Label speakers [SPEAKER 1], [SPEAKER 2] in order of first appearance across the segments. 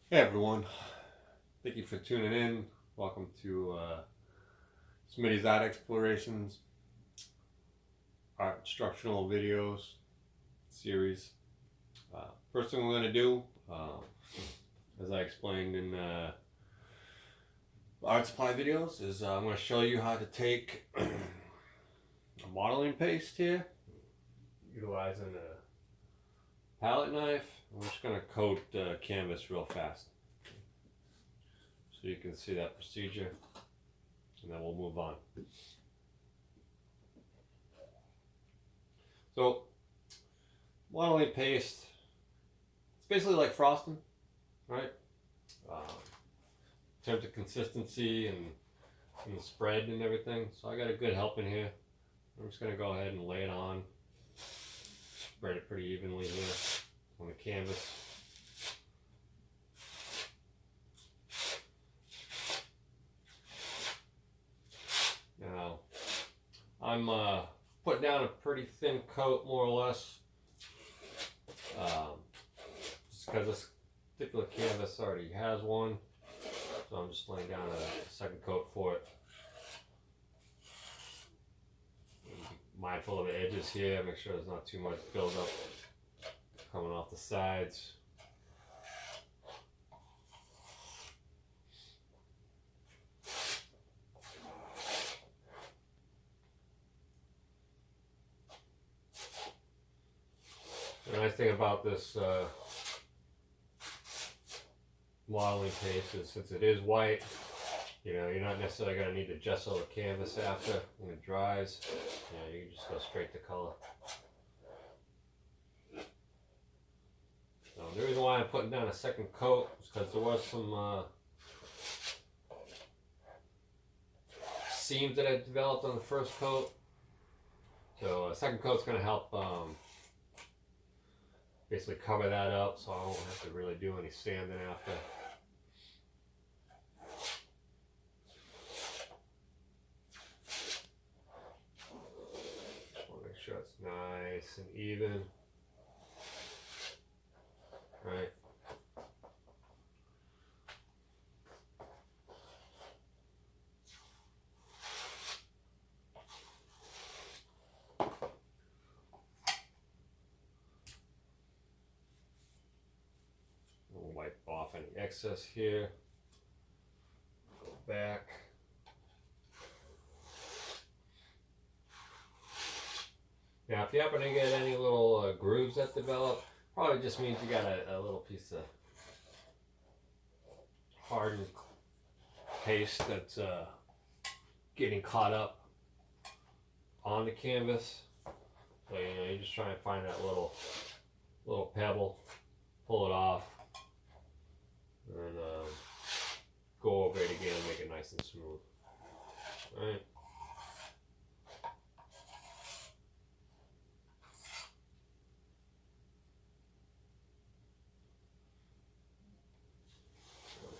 [SPEAKER 1] Hey everyone, thank you for tuning in. Welcome to Smitty's Art Explorations, Art Instructional Videos series. First thing we're going to do, as I explained in art supply videos, is I'm going to show you how to take a modeling paste here, utilizing a palette knife. I'm just going to coat canvas real fast so you can see that procedure, and then we'll move on. So, modeling paste, it's basically like frosting, right? In terms of consistency and the spread and everything. So I got a good help in here. I'm just going to go ahead and lay it on, spread it pretty evenly here on the canvas. Now, I'm putting down a pretty thin coat, more or less, just because this particular canvas already has one. So I'm just laying down a second coat for it. Mindful of the edges here, make sure there's not too much buildup coming off the sides. The nice thing about this modeling paste is, since it is white, you're not necessarily going to need to gesso the canvas after when it dries. You can just go straight to color. So the reason why I'm putting down a second coat is because there was some seams that I developed on the first coat. So a second coat's going to help basically cover that up, so I won't have to really do any sanding after. Just want to make sure it's nice and even. Right. We'll wipe off any excess here. Go back. Now, if you happen to get any little grooves that develop, probably just means you got a little piece of hardened paste that's getting caught up on the canvas. So you just try and find that little pebble, pull it off, and go over it again, make it nice and smooth. All right.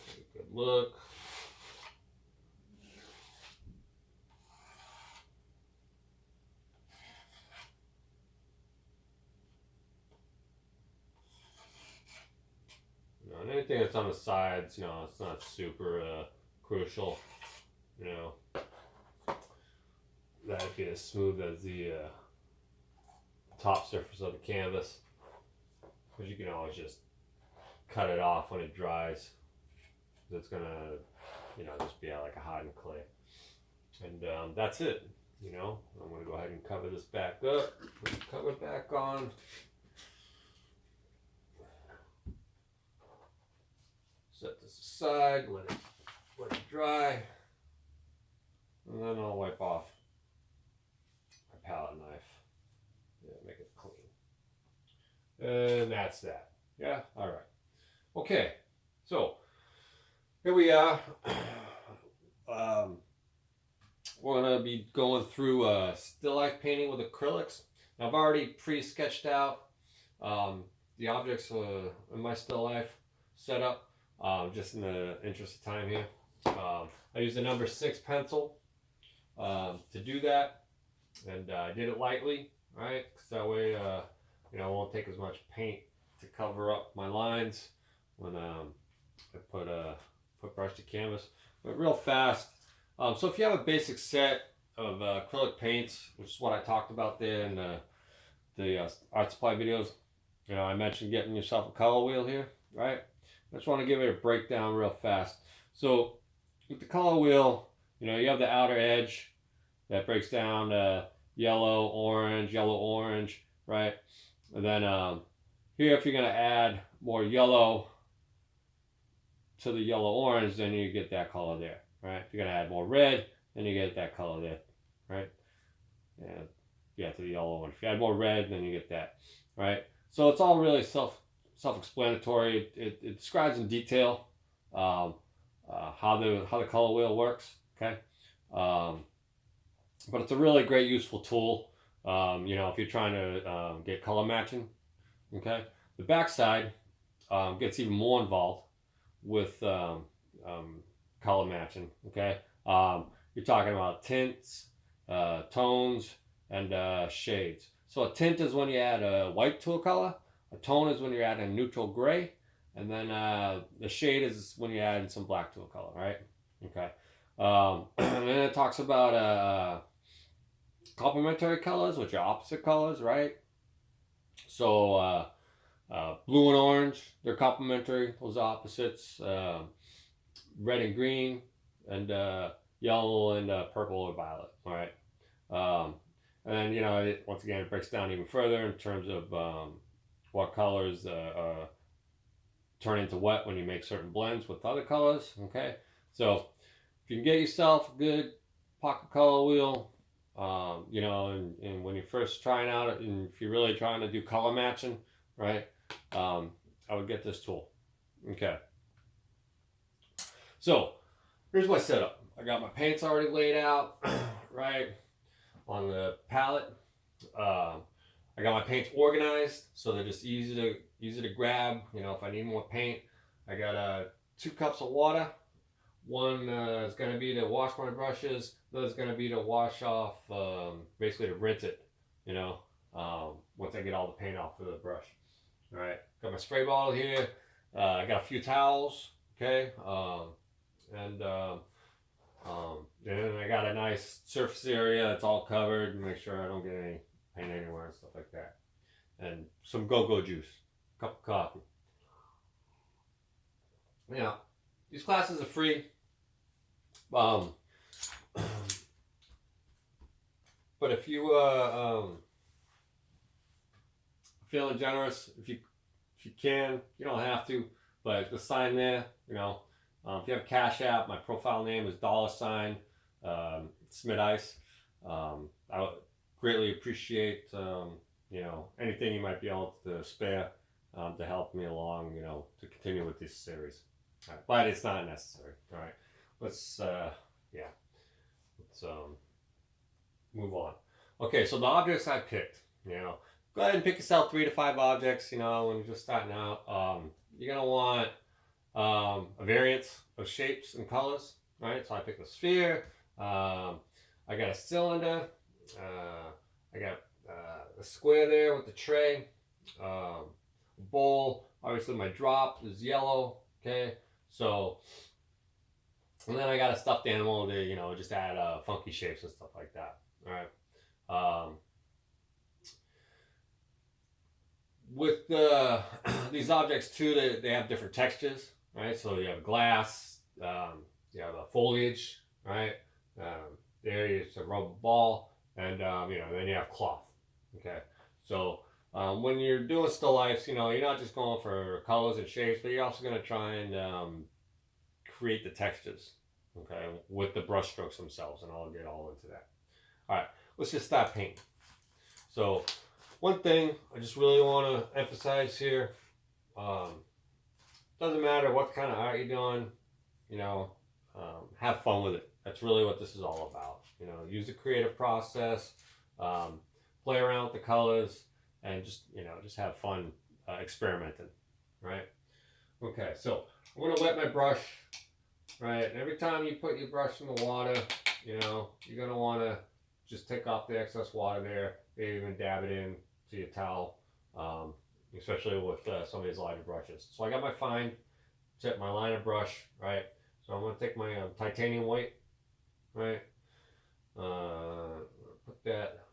[SPEAKER 1] Take a good look. And anything that's on the sides, it's not super crucial. That'd be as smooth as the top surface of the canvas, because you can always just cut it off when it dries. It's gonna, just be like a hardened clay, and that's it. I'm gonna go ahead and cover this back up. Put the cover back on. Set this aside. Let it dry, and then I'll wipe off my palette knife. Make it clean. And that's that. Yeah? All right. Okay. So, here we are. We're going to be going through still life painting with acrylics. I've already pre-sketched out the objects in my still life setup, just in the interest of time here. I used a number 6 pencil to do that, and I did it lightly, right? Because that way, it won't take as much paint to cover up my lines when I put brush to canvas, but real fast. So if you have a basic set of acrylic paints, which is what I talked about there in the art supply videos, you know, I mentioned getting yourself a color wheel here, right? I just want to give it a breakdown real fast. So with the color wheel, you know, you have the outer edge that breaks down yellow, orange, right? And then here, if you're going to add more yellow to the yellow orange, then you get that color there, right? If you're going to add more red, then you get that color there, right? And yeah, to the yellow one. If you add more red, then you get that, right? So it's all really self-explanatory. It describes in detail how the color wheel works. Okay, but it's a really great, useful tool. You know, if you're trying to get color matching. Okay, the backside gets even more involved with color matching. Okay, you're talking about tints, tones, and shades. So a tint is when you add a white to a color. A tone is when you're adding a neutral gray, and then the shade is when you add some black to a color, right? Okay. And then it talks about complementary colors, which are opposite colors, right? So blue and orange, they're complementary. Those are opposites. Red and green, and yellow and purple or violet. All right. And then, you know, once again, it breaks down even further in terms of what colors turn into what when you make certain blends with other colors. Okay, so if you can get yourself a good pocket color wheel, you know, and when you're first trying out, and if you're really trying to do color matching, right, I would get this tool. Okay, so here's my setup. I got my paints already laid out, right, on the palette. I got my paints organized so they're just easy to grab. You know, if I need more paint, I got 2 cups of water. One is going to be to wash my brushes. The other is going to be to wash off, basically to rinse it. You know, once I get all the paint off of the brush. All right, got my spray bottle here. I got a few towels. Okay, and then I got a nice surface area that's all covered to make sure I don't get any paint anywhere and stuff like that. And some go-go juice, cup of coffee. Yeah, these classes are free. But if you feeling generous, if you can, you don't have to, but the sign there, you know. If you have a Cash App, my profile name is $, Smith Ice. I would greatly appreciate you know, anything you might be able to spare to help me along, you know, to continue with this series. All right, but it's not necessary. All right, let's yeah, let's move on. Okay, so the objects I picked, you know, go ahead and pick yourself 3 to 5 objects. You know, when you're just starting out, you're gonna want a variance of shapes and colors, right? So I picked a sphere. I got a cylinder. I got a square there with the tray. Bowl. Obviously, my drop is yellow. Okay, so and then I got a stuffed animal to, you know, just add funky shapes and stuff like that. All right. With these objects too, they have different textures, right? So you have glass, you have a foliage, right? There is a rubber ball, and you know, then you have cloth. Okay, so when you're doing still lifes, you know, you're not just going for colors and shapes, but you're also going to try and create the textures, okay, with the brush strokes themselves, and I'll get all into that. All right, let's just start painting. So one thing I just really want to emphasize here, doesn't matter what kind of art you're doing, you know, have fun with it. That's really what this is all about. You know, use the creative process, play around with the colors, and just, you know, just have fun experimenting, right? Okay, so I'm going to wet my brush, right? And every time you put your brush in the water, you know, you're going to want to just take off the excess water there, maybe even dab it in to your towel, especially with some of these lighter brushes. So I got my fine set my liner brush, right? So I'm going to take my titanium white, right? Put that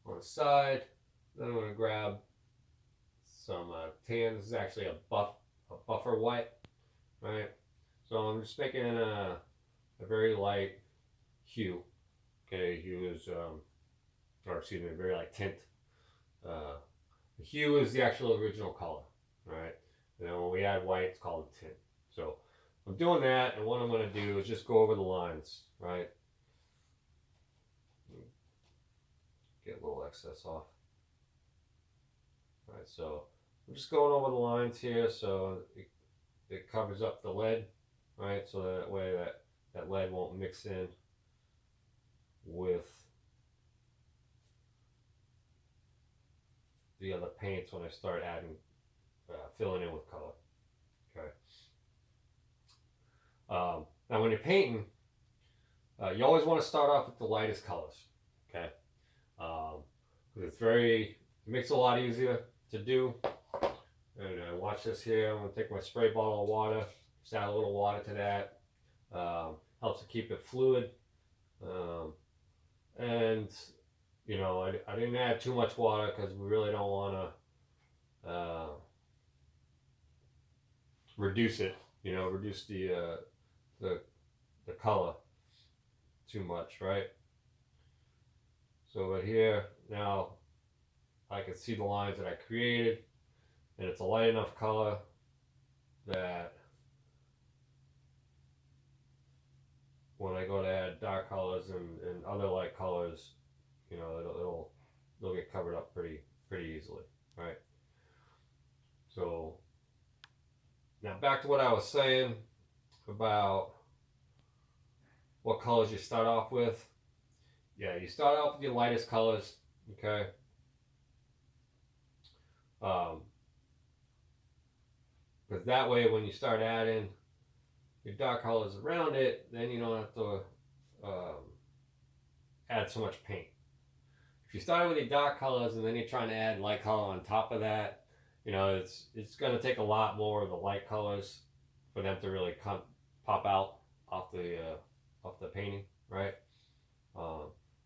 [SPEAKER 1] on the side. Then I'm going to grab some tan. This is actually a buffer white, right? So I'm just making a very light hue. Okay, hue is, or excuse me, a very light tint. The hue is the actual original color, right? And then when we add white, it's called a tint. So I'm doing that, and what I'm going to do is just go over the lines, right? Get a little excess off. All right, so I'm just going over the lines here so it covers up the lead, right? So that way that lead won't mix in with the other paints when I start adding, filling in with color. Okay. Now when you're painting, you always want to start off with the lightest colors. Okay. Because it makes it a lot easier to do. And watch this here. I'm going to take my spray bottle of water, just add a little water to that. Helps to keep it fluid. And, you know, I didn't add too much water because we really don't want to reduce it, you know, reduce the color too much, right? So right here, now I can see the lines that I created, and it's a light enough color that when I go to add dark colors and other light colors, you know, they'll get covered up pretty easily, right? So now back to what I was saying about what colors you start off with. Yeah, you start off with your lightest colors, okay? Because that way when you start adding your dark colors around it, then you don't have to add so much paint. If you start with your dark colors and then you're trying to add light color on top of that, you know, it's going to take a lot more of the light colors for them to really pop out off the painting, right?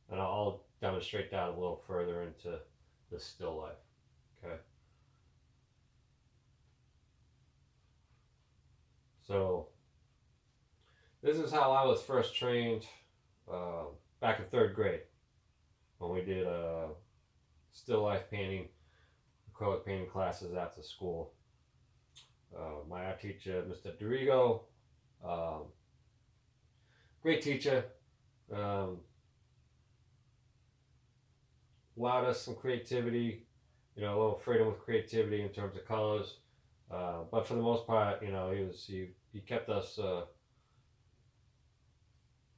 [SPEAKER 1] And I'll demonstrate that a little further into the still life. Okay. So this is how I was first trained back in 3rd grade when we did still life painting, acrylic painting classes after school. My art teacher, Mr. Dorigo, great teacher, allowed us some creativity, you know, a little freedom with creativity in terms of colors. But for the most part, you know, he kept us,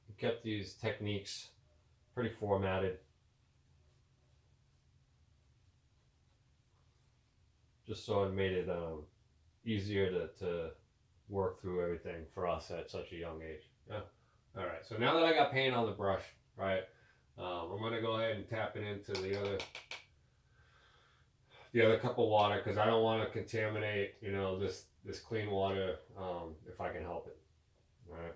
[SPEAKER 1] he kept these techniques pretty formatted, just so it made it easier to work through everything for us at such a young age. Yeah. All right. So now that I got paint on the brush, right, I'm gonna go ahead and tap it into the other cup of water because I don't want to contaminate, you know, this clean water if I can help it. All right.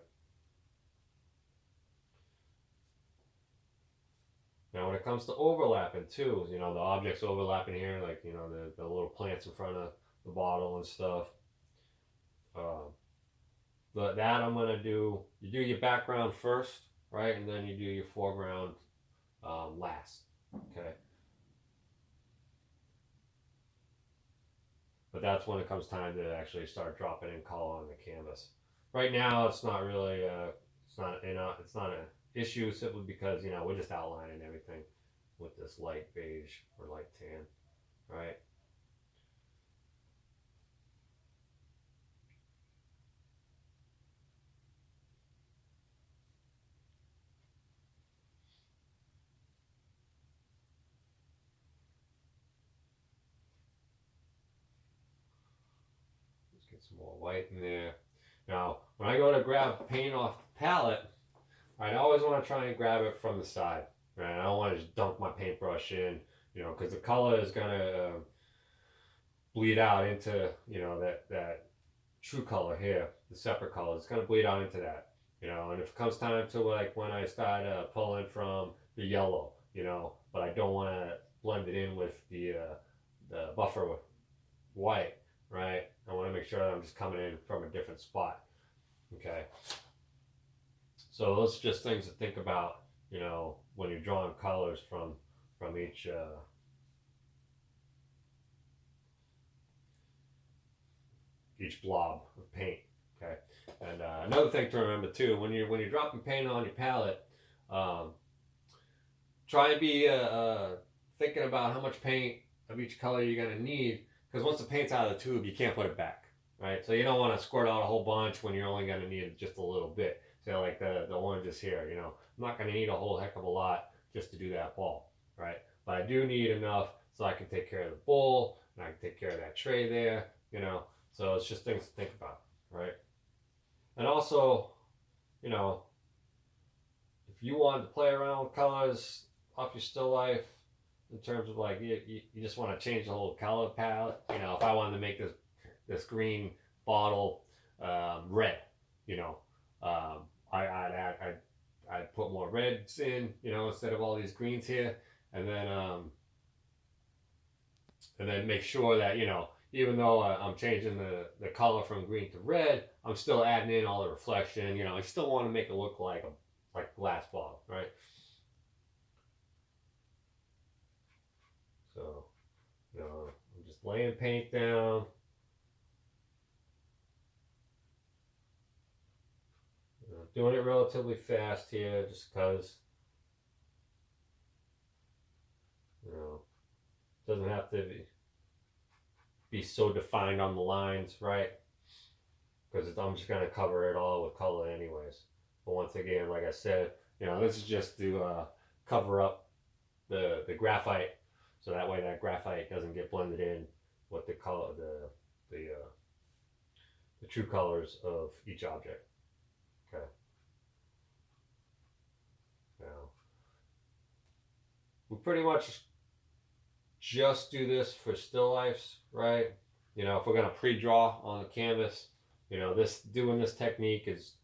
[SPEAKER 1] Now when it comes to overlapping too, you know, the objects overlapping here, like, you know, the little plants in front of the bottle and stuff. But that I'm gonna do. You do your background first, right, and then you do your foreground last. Okay. But that's when it comes time to actually start dropping in color on the canvas. Right now, it's not really it's not an issue simply because, you know, we're just outlining everything with this light beige or light tan, right? Let's get some more white in there. Now, when I go to grab paint off the palette, I always want to try and grab it from the side. Right? I don't want to just dunk my paintbrush in, you know, because the color is gonna bleed out into, you know, that true color here, the separate color. It's gonna bleed out into that, you know. And if it comes time to like when I start pulling from the yellow, you know, but I don't want to blend it in with the buffer white, right? I want to make sure that I'm just coming in from a different spot. Okay. So those are just things to think about, you know, when you're drawing colors from each blob of paint. Okay. And another thing to remember too, when you're dropping paint on your palette, um, try and be thinking about how much paint of each color you're gonna need, because once the paint's out of the tube, you can't put it back, right? So you don't want to squirt out a whole bunch when you're only gonna need just a little bit. So like the oranges here, you know, I'm not gonna need a whole heck of a lot just to do that ball, right? But I do need enough so I can take care of the bowl and I can take care of that tray there, you know. So it's just things to think about, right? And also, you know, if you want to play around with colors off your still life, in terms of like you just want to change the whole color palette. You know, if I wanted to make this green bottle red, you know, I'd put more reds in, you know, instead of all these greens here, and then make sure that, you know, even though I'm changing the color from green to red, I'm still adding in all the reflection. You know, I still want to make it look like a glass bottle, right? So, you know, I'm just laying paint down. You know, doing it relatively fast here, just because, you know, it doesn't have to be so defined on the lines, right? Because I'm just gonna cover it all with color anyways. But once again, like I said, you know, this is just to cover up the graphite, so that way that graphite doesn't get blended in with the color, the true colors of each object. Okay. Now we pretty much just do this for still lifes, right? You know, if we're gonna pre-draw on the canvas, you know, doing this technique is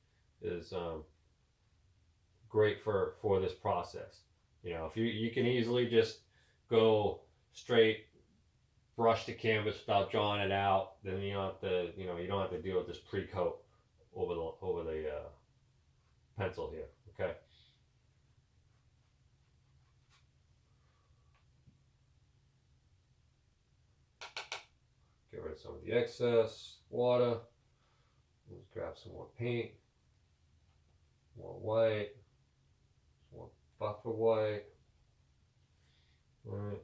[SPEAKER 1] great for this process. You know, if you can easily just go straight brush the canvas without drawing it out, then you don't have to, you know, you don't have to deal with this pre-coat over the pencil here. Okay. Get rid of some of the excess water. Let's grab some more paint, more white, more buffer white. All right.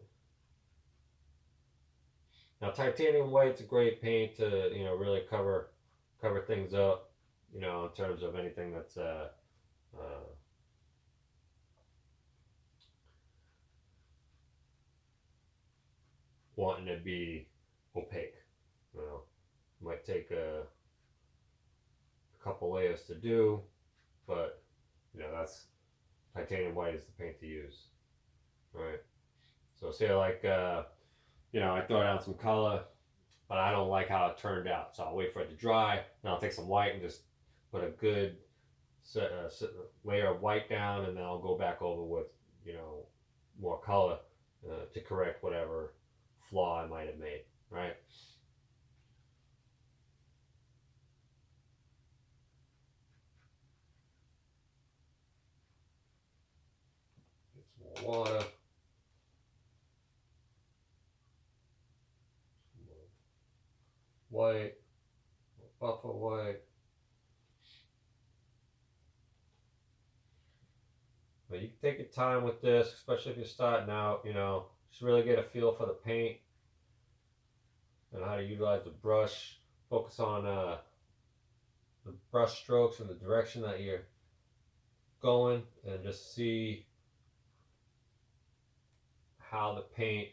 [SPEAKER 1] Now, titanium white's a great paint to, you know, really cover things up, you know, in terms of anything that's wanting to be opaque. You know, might take a couple layers to do, but you know, that's titanium white is the paint to use. All right. So say like you know, I throw down some color, but I don't like how it turned out, so I'll wait for it to dry. Then I'll take some white and just put a good layer of white down, and then I'll go back over with, you know, more color to correct whatever flaw I might have made. Right. Get some more water. Some more white. Buffer white. But you can take your time with this, especially if you're starting out, you know, just really get a feel for the paint and how to utilize the brush. Focus on the brush strokes and the direction that you're going, and just see how the paint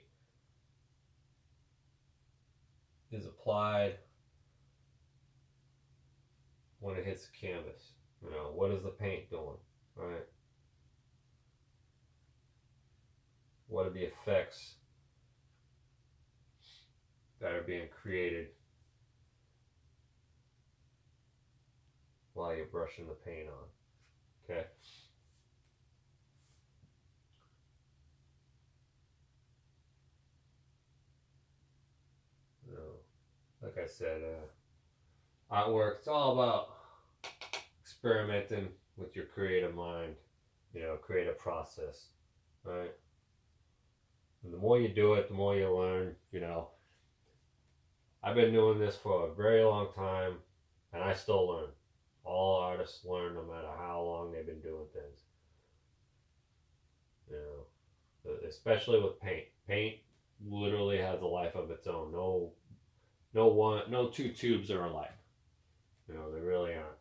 [SPEAKER 1] is applied when it hits the canvas. You know, what is the paint doing, right? What are the effects that are being created while you're brushing the paint on. Okay. Like I said, artwork, it's all about experimenting with your creative mind, creative process, right? And the more you do it, the more you learn, I've been doing this for a very long time, and I still learn. All artists learn no matter how long they've been doing things. Especially with paint. Paint literally has a life of its own. No two tubes are alike. They really aren't.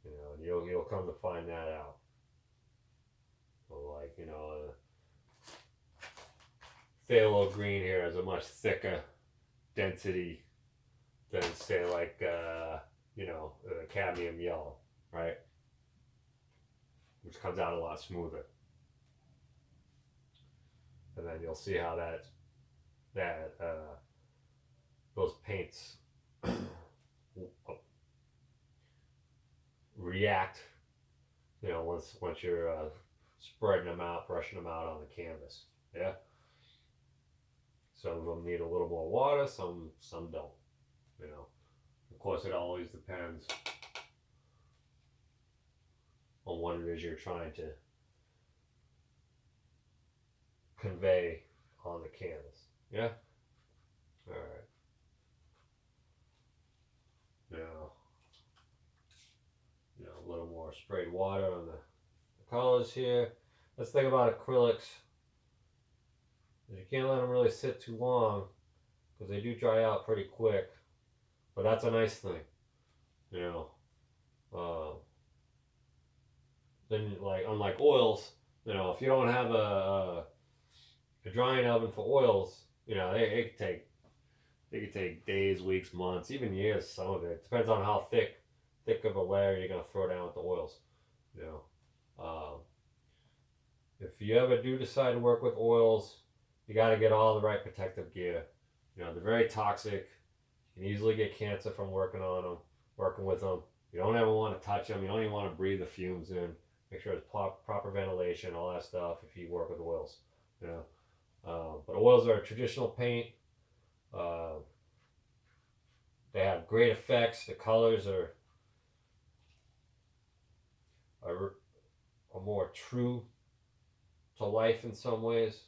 [SPEAKER 1] And you'll come to find that out. Like, phthalo green here has a much thicker density than, say, like cadmium yellow, right? Which comes out a lot smoother. And then you'll see how those paints react. Once you're spreading them out, brushing them out on the canvas. Yeah. Some of them need a little more water. Some don't. Of course, it always depends on what it is you're trying to convey on the canvas. Yeah. All right. Now, a little more sprayed water on the colors here. Let's think about acrylics. You can't let them really sit too long because they do dry out pretty quick. But that's a nice thing, Then, unlike oils, if you don't have a drying oven for oils, they could take days, weeks, months, even years. Some of it depends on how thick of a layer you're gonna throw down with the oils. If you ever do decide to work with oils, you got to get all the right protective gear. They're very toxic. You can easily get cancer from working with them. You don't ever want to touch them. You don't even want to breathe the fumes in. Make sure it's proper ventilation, all that stuff if you work with oils. But oils are a traditional paint. They have great effects. The colors are more true to life in some ways.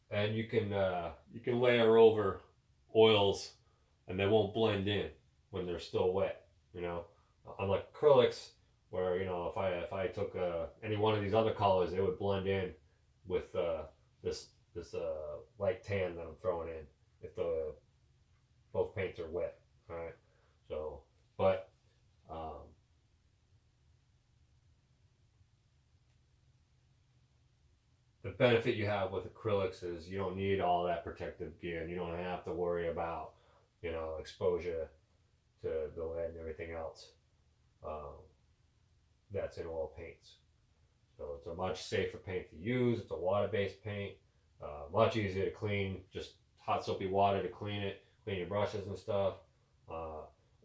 [SPEAKER 1] And you can layer over oils, and they won't blend in when they're still wet. Unlike acrylics, where if I took any one of these other colors, it would blend in with this light tan that I'm throwing in if both paints are wet. All right. So, but the benefit you have with acrylics is you don't need all that protective gear, and you don't have to worry about exposure to the lead and everything else that's in oil paints. So it's a much safer paint to use. It's a water-based paint, much easier to clean. Just hot soapy water to clean your brushes and stuff.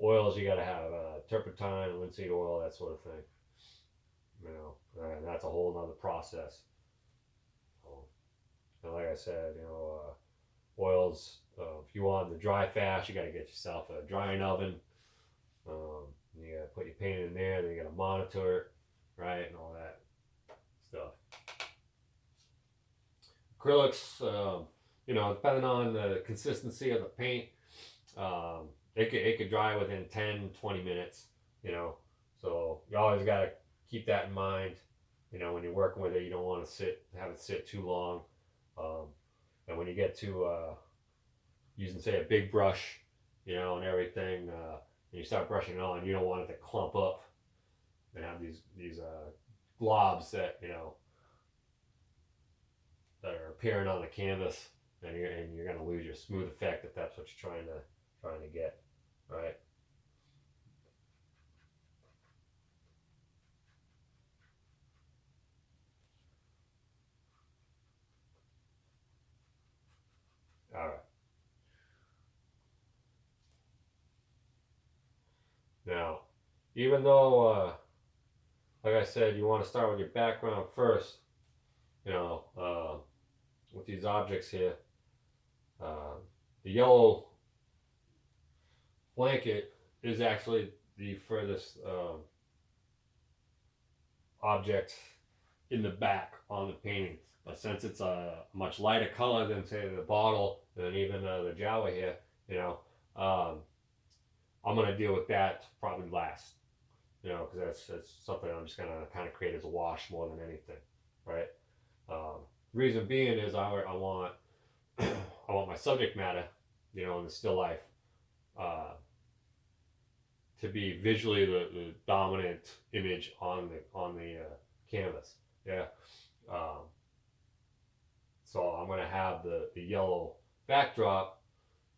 [SPEAKER 1] Oils, you got to have turpentine, linseed oil, that sort of thing. And that's a whole nother process. And like I said, oils, if you want them to dry fast, you got to get yourself a drying oven. You got to put your paint in there, then you got to monitor it, right, and all that stuff. Acrylics, depending on the consistency of the paint, it could dry within 10-20 minutes. So you always got to keep that in mind. When you're working with it, you don't want to have it sit too long. And when you get to using, say, a big brush, and everything, and you start brushing it on, you don't want it to clump up and have these globs that that are appearing on the canvas, and you're going to lose your smooth effect if that's what you're trying to get, right? Now, even though, like I said, you want to start with your background first, with these objects here, uh, the yellow blanket is actually the furthest object in the back on the painting. But since it's a much lighter color than, say, the bottle and even the Jawa here, I'm going to deal with that probably last, because that's something I'm just going to kind of create as a wash more than anything, right? Reason being is I want I want my subject matter, in the still life, to be visually the dominant image on the canvas. Yeah. Um, so I'm gonna have the yellow backdrop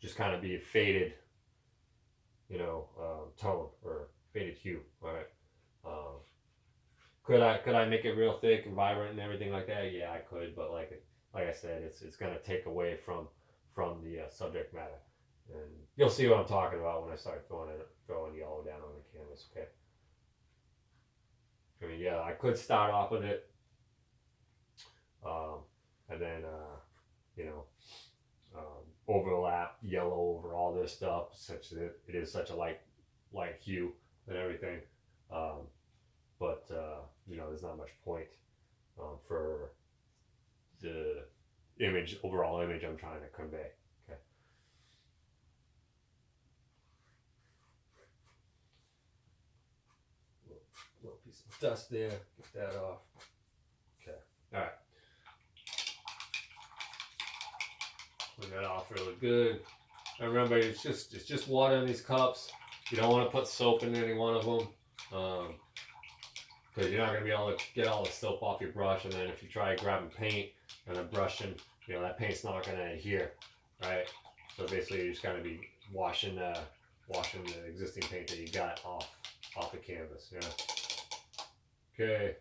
[SPEAKER 1] just kind of be a faded, tone or faded hue. All right. Um, could I make it real thick and vibrant and everything like that? Yeah, I could, but like I said, it's gonna take away from the subject matter, and you'll see what I'm talking about when I start throwing yellow down on the canvas. Okay. I mean, yeah, I could start off with it, and then you know overlap yellow over all this stuff, such that it is such a light hue and everything. Um, but there's not much point for the overall image I'm trying to convey. Okay. Little piece of dust there. Get that off. Okay. All right. Clean that off really good. And remember, it's just water in these cups. You don't want to put soap in any one of them, because you're not going to be able to get all the soap off your brush. And then if you try grabbing paint and then brushing, that paint's not going to adhere, right? So basically, you're just going to be washing the existing paint that you got off the canvas. Yeah. Okay.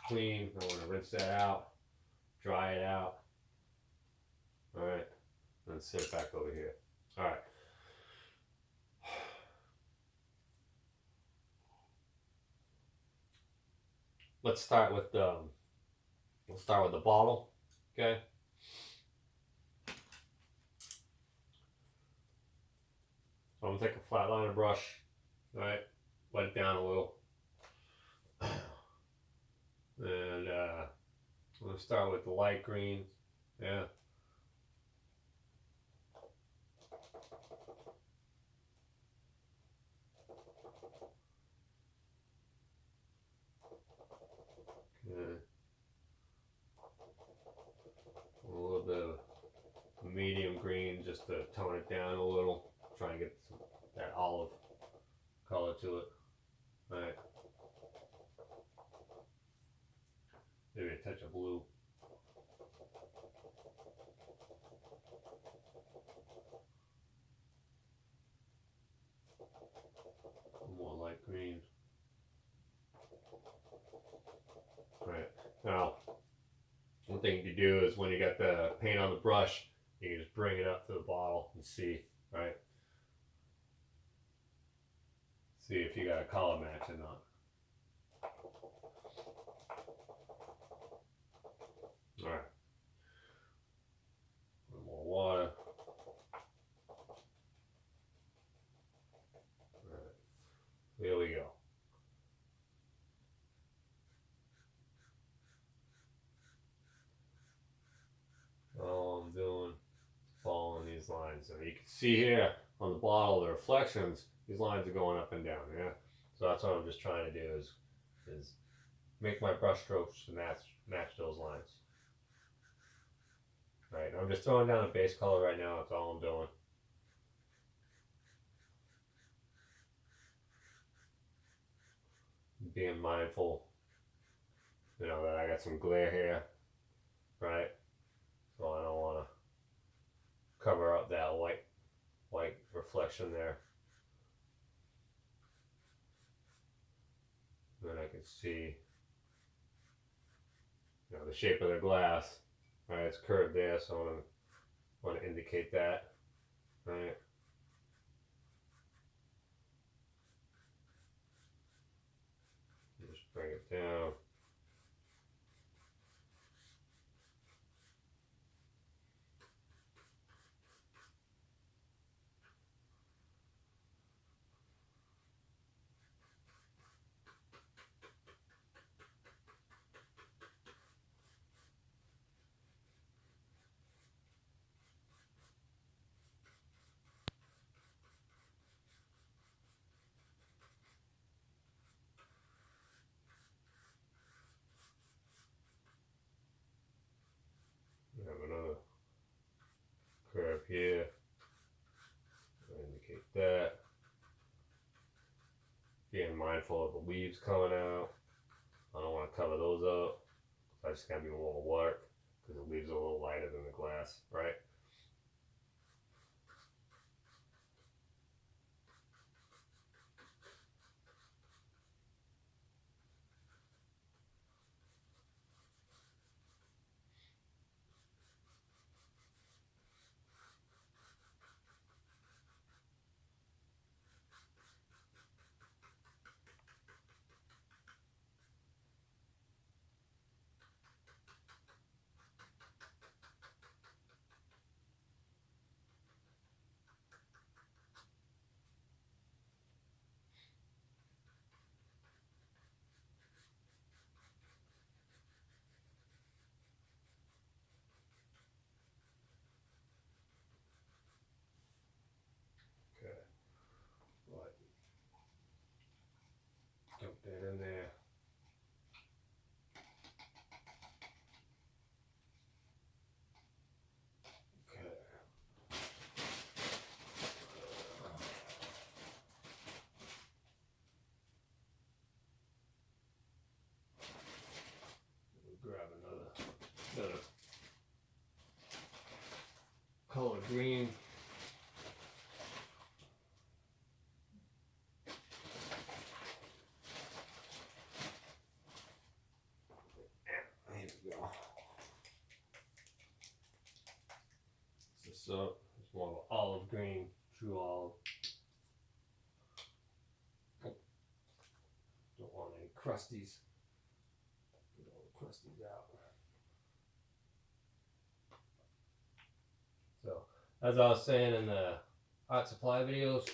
[SPEAKER 1] Clean. I'm going to rinse that out, dry it out. All right. Then sit it back over here. All right. Let's start with the bottle. Okay. So I'm gonna take a flat liner brush. All right. Let it down a little. And I'm gonna start with the light green. Yeah. Okay. A little bit of medium green just to tone it down a little. Try and get that olive color to it. All right. Maybe a touch of blue. More light green. All right. Now, one thing you can do is when you got the paint on the brush, you can just bring it up to the bottle and see, right? See if you got a color match or not. All right. A little more water. All right. Here we go. All I'm doing is following these lines. So you can see here on the bottle, the reflections, these lines are going up and down, yeah? So that's what I'm just trying to do is make my brush strokes to match those lines. Right, I'm just throwing down a base color right now, that's all I'm doing. Being mindful, that I got some glare here, right? So I don't want to cover up that white reflection there. Then I can see, the shape of the glass. Right, it's curved there, so I want to indicate that. Right. being mindful of the leaves coming out. I don't want to cover those up. So I just gotta be more work because the leaves are a little lighter than the glass, right? Okay. Right. Dump that in there. Okay. Grab another color green. Here we go. So it's more of an olive green, true olive. Don't want any crusties. Get all the crusties out. So, as I was saying in the art supply videos,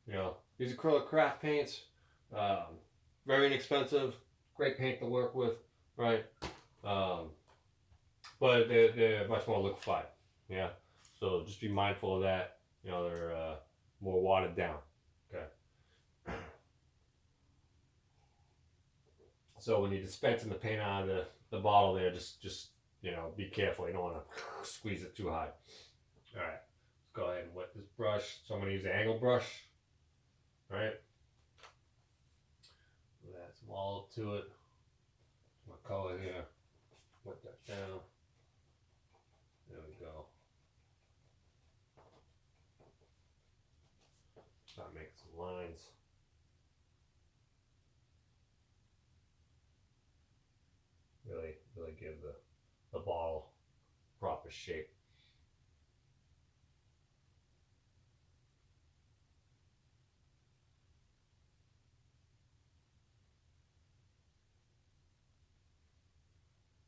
[SPEAKER 1] you know, these acrylic craft paints, very inexpensive, great paint to work with, right? But they're much more liquefied, yeah. So just be mindful of that. You know, they're more watered down. Okay. So when you're dispensing the paint out of the bottle there, just you know, be careful. You don't want to squeeze it too hard. All right, let's go ahead and wet this brush. So I'm going to use an angle brush. All right. Add some olive to it. My color here. Wet that down. There we go. Start making some lines. Really give the bottle proper shape.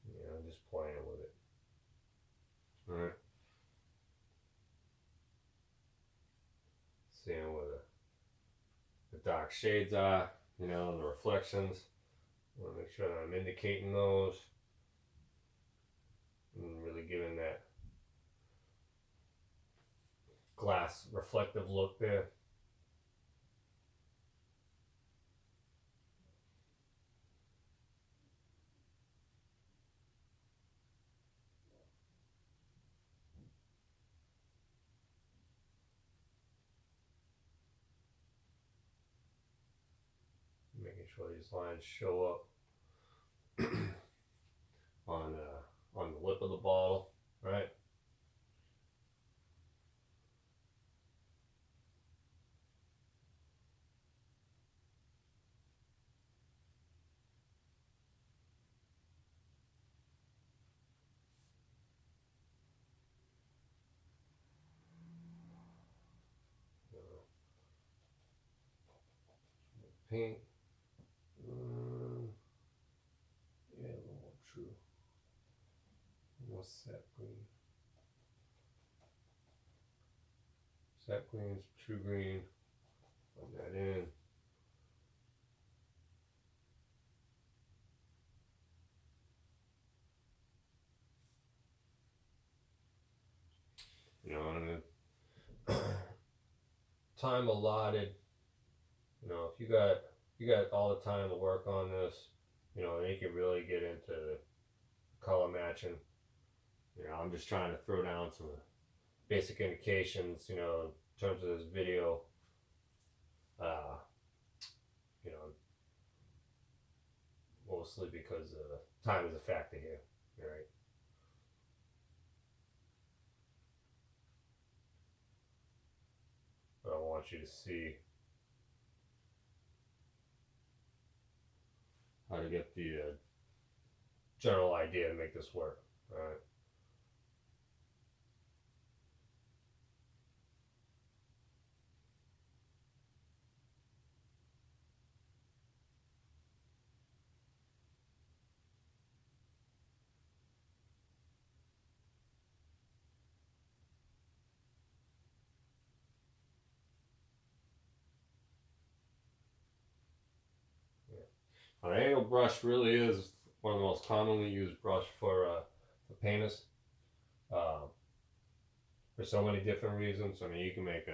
[SPEAKER 1] Yeah, I'm just playing with it. All right. Seeing where the dark shades are, you know, the reflections. I want to make sure that I'm indicating those and really giving that glass reflective look there. Making sure these lines show up on the lip of the bottle, right? Pink. Yeah, a little more true. More sap green. Sap green's true green. Put that in. You know, and then time allotted. You know, if you got all the time to work on this, you know, then you can really get into the color matching. You know, I'm just trying to throw down some basic indications, you know, in terms of this video. You know, mostly because time is a factor here. All right. But I want you to see how to get the general idea to make this work. All right. An angle brush really is one of the most commonly used brush for painters. Uh, for so many different reasons. I mean, you can make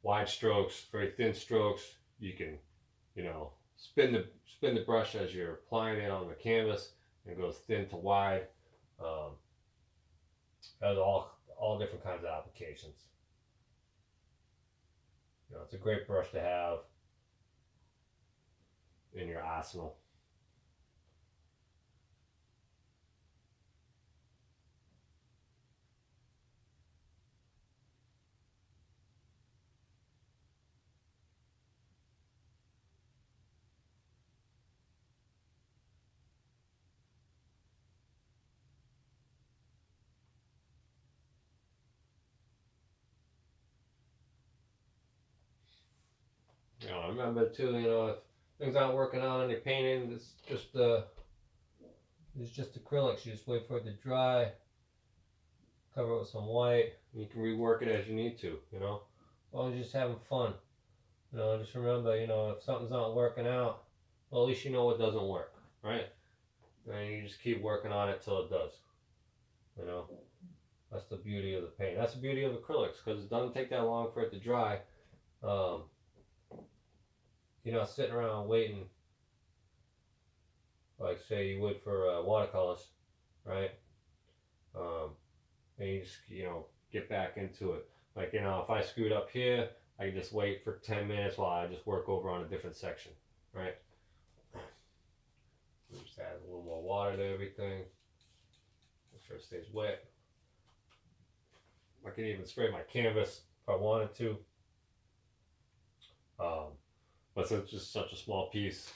[SPEAKER 1] wide strokes, very thin strokes. You can, you know, spin the brush as you're applying it on the canvas, and it goes thin to wide. Um, has all different kinds of applications. You know, it's a great brush to have in your arsenal. You know, remember too, you know, if things aren't working out on your painting, it's just acrylics. You just wait for it to dry, cover it with some white. You can rework it as you need to, you know. As long as you're just having fun. You know, just remember, you know, if something's not working out, well, at least you know it doesn't work, right? And you just keep working on it till it does. You know, that's the beauty of the paint. That's the beauty of acrylics, because it doesn't take that long for it to dry. You're not sitting around waiting, like say you would for watercolors, right? And you just, you know, get back into it. Like, you know, if I screwed up here, I can just wait for 10 minutes while I just work over on a different section, right? Just add a little more water to everything. Make sure it stays wet. I can even spray my canvas if I wanted to. But since it's just such a small piece,